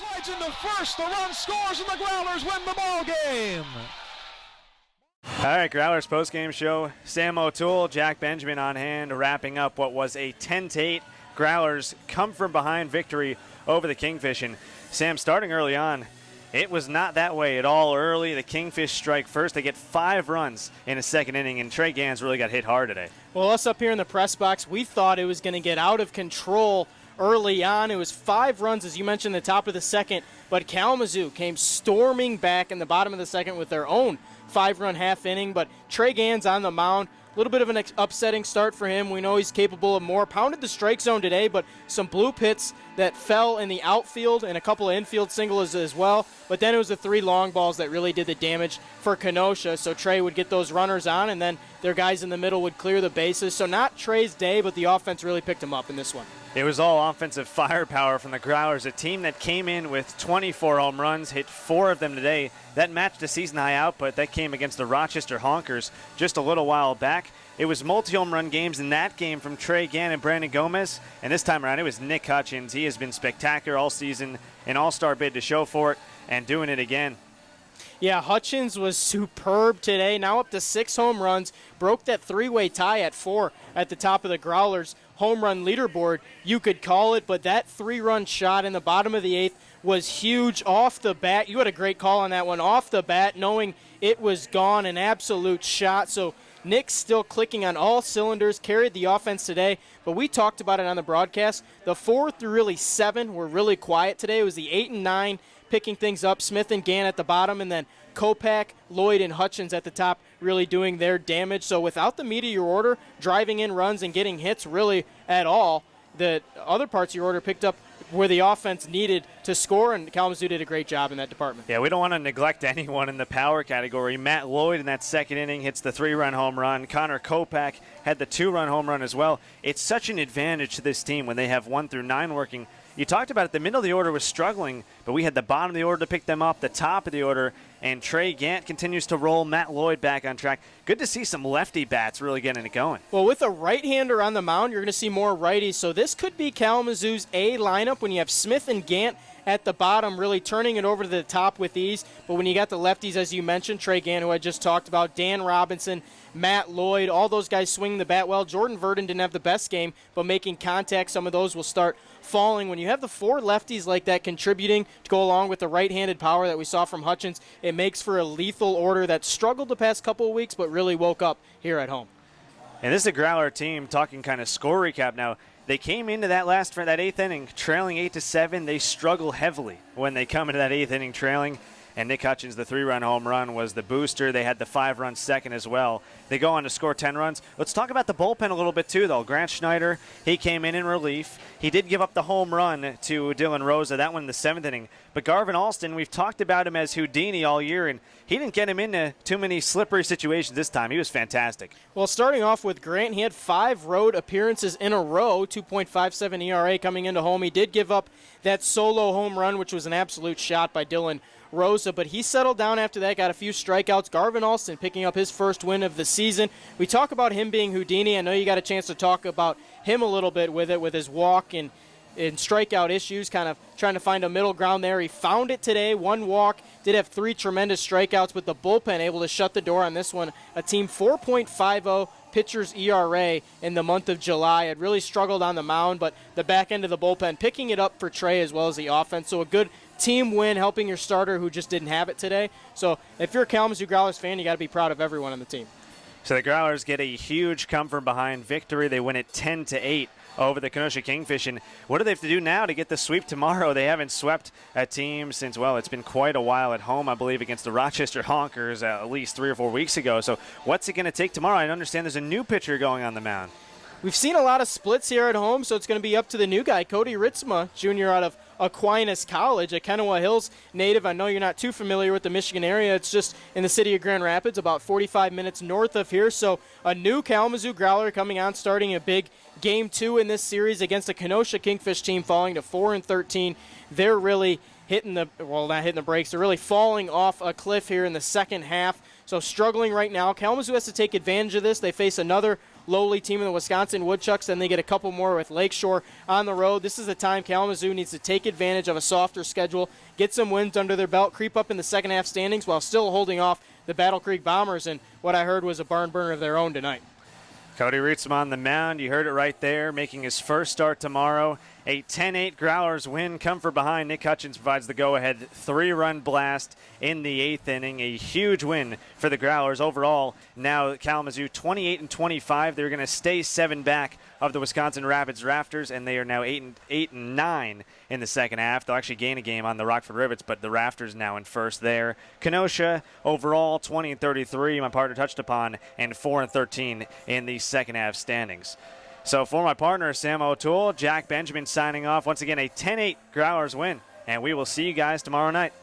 Slides into first, the run scores, and the Growlers win the ball game. All right, Growlers postgame show. Sam O'Toole, Jack Benjamin on hand, wrapping up what was a 10-8 Growlers come from behind victory over the Kingfish. And Sam, starting early on, it was not that way at all early. The Kingfish strike first. They get 5 runs in a second inning, and Trey Gans really got hit hard today. Well, us up here in the press box, we thought it was going to get out of control early on. It was 5 runs, as you mentioned, the top of the second, but Kalamazoo came storming back in the bottom of the second with their own 5-run half inning. But Trey Gans on the mound, a little bit of an upsetting start for him. We know he's capable of more. Pounded the strike zone today, but some blue pits that fell in the outfield and a couple of infield singles as well. But then it was the 3 long balls that really did the damage for Kenosha. So Trey would get those runners on, and then their guys in the middle would clear the bases. So not Trey's day, but the offense really picked him up in this one. It was all offensive firepower from the Growlers, a team that came in with 24 home runs, hit 4 of them today. That matched a season-high output that came against the Rochester Honkers just a little while back. It was multi-home run games in that game from Trey Gann and Brandon Gomez, and this time around it was Nick Hutchins. He has been spectacular all season, an all-star bid to show for it, and doing it again. Yeah, Hutchins was superb today, now up to 6 home runs, broke that 3-way tie at 4 at the top of the Growlers home run leaderboard, you could call it, but that 3-run shot in the bottom of the 8th was huge off the bat. You had a great call on that one off the bat, knowing it was gone, an absolute shot. So Nick's still clicking on all cylinders, carried the offense today, but we talked about it on the broadcast. The 4 through really 7 were really quiet today. It was the 8 and 9 picking things up, Smith and Gann at the bottom, and then Kopak, Lloyd, and Hutchins at the top really doing their damage. So without the meat of your order, driving in runs and getting hits really at all, the other parts of your order picked up where the offense needed to score, and Kalamazoo did a great job in that department. Yeah, we don't want to neglect anyone in the power category. Matt Lloyd in that second inning hits the 3-run home run. Connor Kopak had the 2-run home run as well. It's such an advantage to this team when they have 1 through 9 working. You talked about it, the middle of the order was struggling, but we had the bottom of the order to pick them up, the top of the order, and Trey Gant continues to roll Matt Lloyd back on track. Good to see some lefty bats really getting it going. Well, with a right-hander on the mound, you're going to see more righties, so this could be Kalamazoo's A lineup when you have Smith and Gant at the bottom, really turning it over to the top with ease. But when you got the lefties, as you mentioned, Trey Gant, who I just talked about, Dan Robinson, Matt Lloyd, all those guys swinging the bat well. Jordan Verdon didn't have the best game, but making contact, some of those will start falling. When you have the 4 lefties like that contributing to go along with the right-handed power that we saw from Hutchins, it makes for a lethal order that struggled the past couple of weeks but really woke up here at home. And this is a Growler team talking kind of score recap now. They came into that 8th inning trailing 8-7. They struggle heavily when they come into that 8th inning trailing. And Nick Hutchins, the 3-run home run, was the booster. They had the 5-run second as well. They go on to score 10 runs. Let's talk about the bullpen a little bit too, though. Grant Schneider, he came in relief. He did give up the home run to Dylan Rosa, that one in the 7th inning. But Garvin Alston, we've talked about him as Houdini all year, and he didn't get him into too many slippery situations this time. He was fantastic. Well, starting off with Grant, he had 5 road appearances in a row, 2.57 ERA coming into home. He did give up that solo home run, which was an absolute shot by Dylan Rosa, but he settled down after that, got a few strikeouts. Garvin Alston picking up his first win of the season. We talk about him being Houdini. I know you got a chance to talk about him a little bit with his walk and strikeout issues, kind of trying to find a middle ground there. He found it today, 1 walk, did have 3 tremendous strikeouts, but the bullpen able to shut the door on this one. A team 4.50 pitcher's ERA in the month of July. Had really struggled on the mound, but the back end of the bullpen picking it up for Trey as well as the offense. So a good team win, helping your starter who just didn't have it today. So if you're a Kalamazoo Growlers fan, you got to be proud of everyone on the team. So the Growlers get a huge come from behind victory. They win it 10-8 over the Kenosha Kingfish. And what do they have to do now to get the sweep tomorrow? They haven't swept a team since, well, it's been quite a while at home, I believe, against the Rochester Honkers at least 3 or 4 weeks ago. So what's it going to take tomorrow? I understand there's a new pitcher going on the mound. We've seen a lot of splits here at home, so it's going to be up to the new guy, Cody Ritzma, Jr. out of Aquinas College, a Kenowa Hills native. I know you're not too familiar with the Michigan area. It's just in the city of Grand Rapids, about 45 minutes north of here. So a new Kalamazoo Growler coming on, starting a big Game 2 in this series against a Kenosha Kingfish team falling to 4-13. They're really hitting the, well, not hitting the brakes. They're really falling off a cliff here in the second half. So struggling right now. Kalamazoo has to take advantage of this. They face another lowly team in the Wisconsin Woodchucks. Then they get a couple more with Lakeshore on the road. This is the time Kalamazoo needs to take advantage of a softer schedule, get some wins under their belt, creep up in the second half standings while still holding off the Battle Creek Bombers, and what I heard was a barn burner of their own tonight. Cody Rietzma on the mound. You heard it right there, making his first start tomorrow. A 10-8 Growlers win. Come from behind. Nick Hutchins provides the go-ahead 3-run blast in the 8th inning. A huge win for the Growlers overall. Now Kalamazoo 28-25. They're going to stay 7 back of the Wisconsin Rapids Rafters, and they are now 8-9 in the second half. They'll actually gain a game on the Rockford Rivets, but the Rafters now in first there. Kenosha overall 20-33. My partner touched upon, and 4-13 in the second half standings. So for my partner, Sam O'Toole, Jack Benjamin signing off. Once again, a 10-8 Growlers win, and we will see you guys tomorrow night.